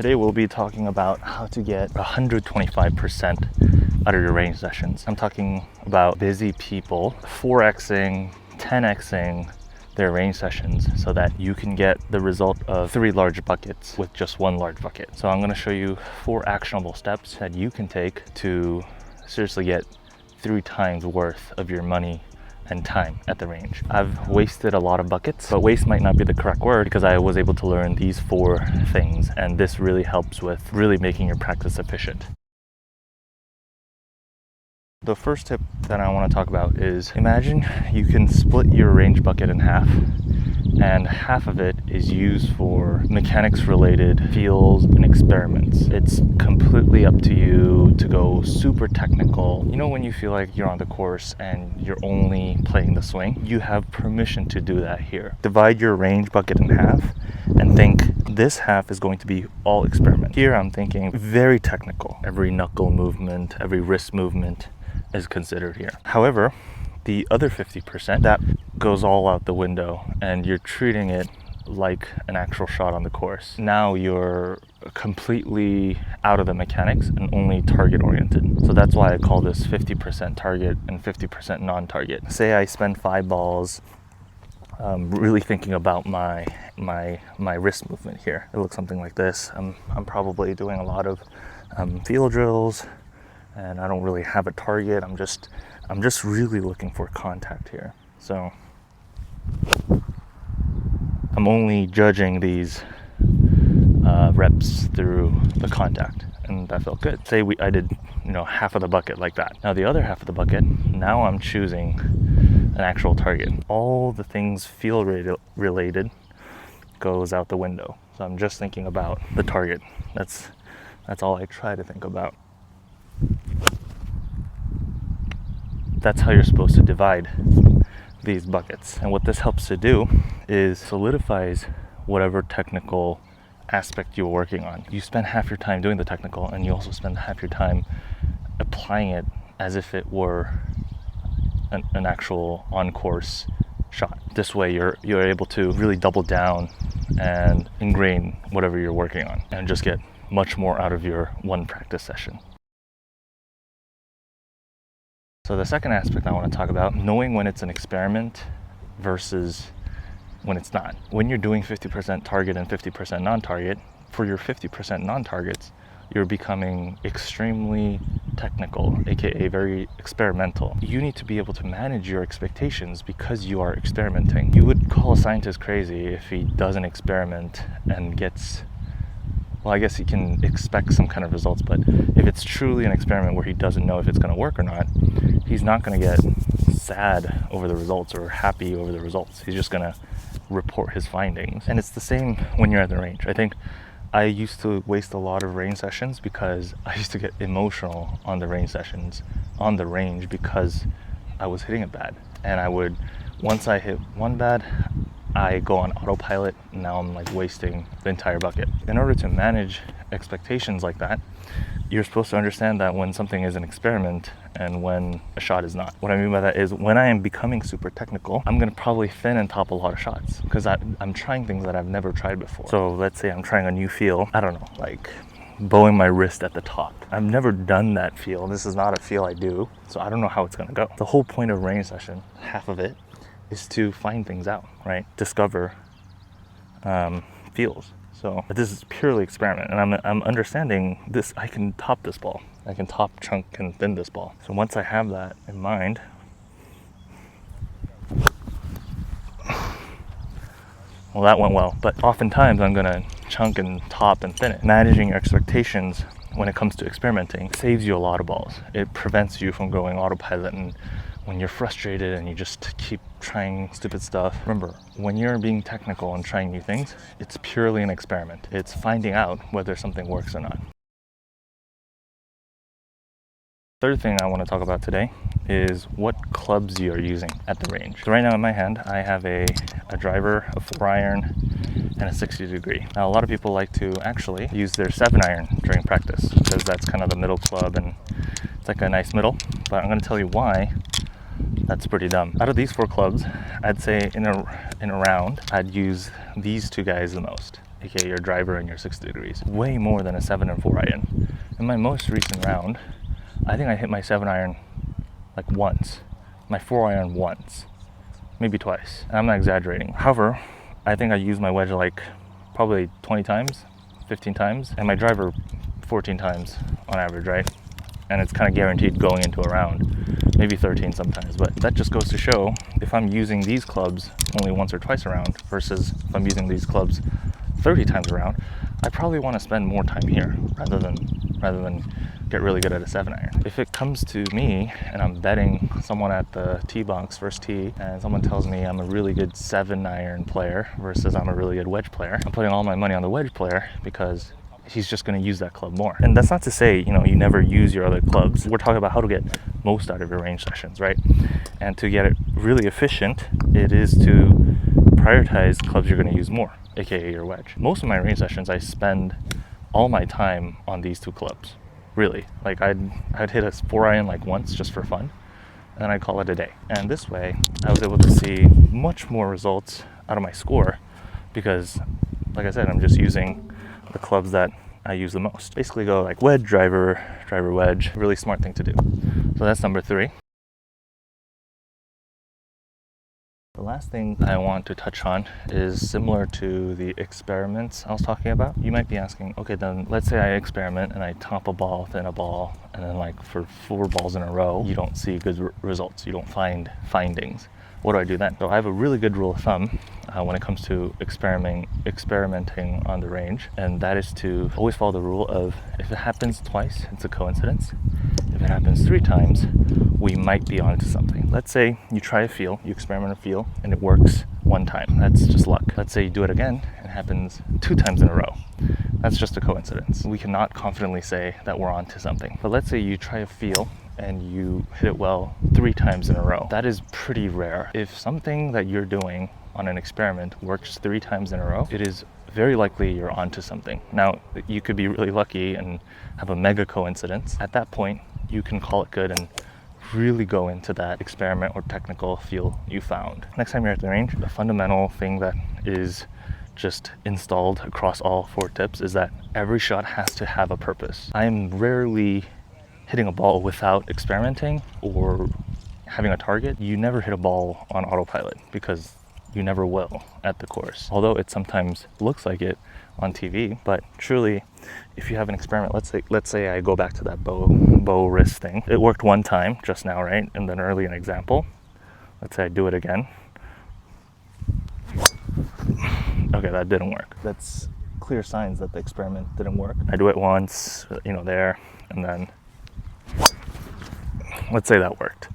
Today we'll be talking about how to get 125% out of your range sessions. I'm talking about busy people 4xing, 10xing their range sessions so that you can get the result of 3 large buckets with just 1 large bucket. So I'm going to show you 4 actionable steps that you can take to seriously get 3 times worth of your money and time at the range. I've wasted a lot of buckets, but waste might not be the correct word because I was able to learn these 4 things, and this really helps with really making your practice efficient. The first tip that I want to talk about is imagine you can split your range bucket in half, and half of it is used for mechanics related feels and experiments. It's completely up to you to go super technical. You know, when you feel like you're on the course and you're only playing the swing, you have permission to do that here. Divide your range bucket in half and think this half is going to be all experiment. Here I'm thinking very technical. Every knuckle movement, every wrist movement is considered here. However, the other 50%, that goes all out the window and you're treating it like an actual shot on the course. Now you're completely out of the mechanics and only target oriented. So that's why I call this 50% target and 50% non-target. Say I spend 5 balls really thinking about my wrist movement here. It looks something like this. I'm probably doing a lot of feel drills, and I don't really have a target. I'm just really looking for contact here. So I'm only judging these reps through the contact, and that felt good. Say I did half of the bucket like that. Now the other half of the bucket, now I'm choosing an actual target. All the things feel related goes out the window. So I'm just thinking about the target. That's all I try to think about. That's how you're supposed to divide these buckets. And what this helps to do is solidifies whatever technical aspect you're working on. You spend half your time doing the technical, and you also spend half your time applying it as if it were an actual on-course shot. This way you're able to really double down and ingrain whatever you're working on and just get much more out of your one practice session. So the second aspect I want to talk about, knowing when it's an experiment versus when it's not. When you're doing 50% target and 50% non-target, for your 50% non-targets, you're becoming extremely technical, aka very experimental. You need to be able to manage your expectations because you are experimenting. You would call a scientist crazy if he doesn't experiment and gets, well, I guess he can expect some kind of results, but if it's truly an experiment where he doesn't know if it's going to work or not, he's not going to get sad over the results or happy over the results. He's just going to report his findings. And it's the same when you're at the range. I think I used to waste a lot of range sessions because I used to get emotional on the range sessions, on the range, because I was hitting it bad. And once I hit one bad, I go on autopilot, and now I'm like wasting the entire bucket. In order to manage expectations like that, you're supposed to understand that when something is an experiment and when a shot is not. What I mean by that is when I am becoming super technical, I'm gonna probably thin and top a lot of shots because I'm trying things that I've never tried before. So let's say I'm trying a new feel, I don't know, like bowing my wrist at the top. I've never done that feel. This is not a feel I do, so I don't know how it's gonna go. The whole point of range session, half of it, is to find things out, right? Discover feels. So this is purely experiment, and I'm understanding this. I can top this ball. I can top, chunk, and thin this ball. So once I have that in mind, well, that went well. But oftentimes I'm gonna chunk and top and thin it. Managing your expectations when it comes to experimenting saves you a lot of balls. It prevents you from going autopilot, and when you're frustrated and you just keep trying stupid stuff. Remember, when you're being technical and trying new things, it's purely an experiment. It's finding out whether something works or not. Third thing I want to talk about today is what clubs you are using at the range. So right now in my hand, I have a driver, a 4-iron, and a 60 degree. Now a lot of people like to actually use their 7-iron during practice because that's kind of the middle club and it's like a nice middle, but I'm going to tell you why that's pretty dumb. Out of these 4 clubs, I'd say in a round, I'd use these 2 guys the most. aka your driver and your 60 degrees. Way more than a 7 and 4 iron. In my most recent round, I think I hit my 7 iron like once, my 4 iron once, maybe twice. And I'm not exaggerating. However, I think I used my wedge like probably 20 times, 15 times, and my driver 14 times on average, right? And it's kind of guaranteed going into a round, maybe 13 sometimes. But that just goes to show, if I'm using these clubs only once or twice a round versus if I'm using these clubs 30 times a round, I probably want to spend more time here rather than get really good at a 7 iron. If it comes to me and I'm betting someone at the tee box, first tee, and someone tells me I'm a really good 7 iron player versus I'm a really good wedge player, I'm putting all my money on the wedge player because he's just going to use that club more. And that's not to say, you know, you never use your other clubs. We're talking about how to get most out of your range sessions, right? And to get it really efficient, it is to prioritize clubs you're going to use more, aka your wedge. Most of my range sessions, I spend all my time on these two clubs. Really, like I'd hit a 4 iron like once just for fun, and then I'd call it a day. And this way, I was able to see much more results out of my score because, like I said, I'm just using the clubs that I use the most. Basically go like wedge, driver, driver, wedge. Really smart thing to do. So that's number 3. The last thing I want to touch on is similar to the experiments I was talking about. You might be asking, okay, then let's say I experiment and I top a ball, thin a ball, and then like for 4 balls in a row, you don't see good results. You don't find findings. What do I do then? So I have a really good rule of thumb when it comes to experimenting on the range, and that is to always follow the rule of if it happens twice, it's a coincidence. If it happens 3 times, we might be onto something. Let's say you try a feel, you experiment a feel, and it works 1 time. That's just luck. Let's say you do it again, and it happens 2 times in a row. That's just a coincidence. We cannot confidently say that we're onto something. But let's say you try a feel, and you hit it well 3 times in a row. That is pretty rare. If something that you're doing on an experiment works 3 times in a row, it is very likely you're onto something. Now, you could be really lucky and have a mega coincidence. At that point, you can call it good and really go into that experiment or technical feel you found. Next time you're at the range, the fundamental thing that is just installed across all 4 tips is that every shot has to have a purpose. I am rarely hitting a ball without experimenting or having a target. You never hit a ball on autopilot because you never will at the course. Although it sometimes looks like it on TV, but truly, if you have an experiment, let's say I go back to that bow wrist thing. It worked 1 time just now, right? And then early an example. Let's say I do it again. Okay, that didn't work. That's clear signs that the experiment didn't work. I do it once, you know, there, and then let's say that worked.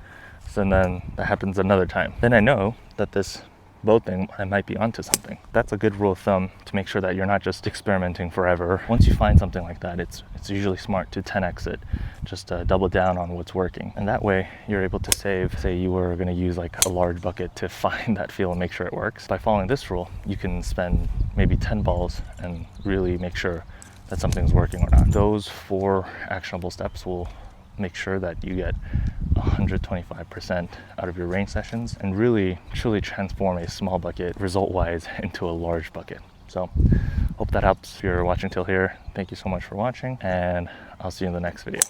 So then that happens another time. Then I know that this bow thing, I might be onto something. That's a good rule of thumb to make sure that you're not just experimenting forever. Once you find something like that, it's usually smart to 10x it, just double down on what's working. And that way you're able to save, say you were gonna use like a large bucket to find that feel and make sure it works. By following this rule, you can spend maybe 10 balls and really make sure that something's working or not. Those 4 actionable steps will make sure that you get 125% out of your range sessions and really truly transform a small bucket result-wise into a large bucket. So hope that helps. If you're watching till here, thank you so much for watching, and I'll see you in the next video.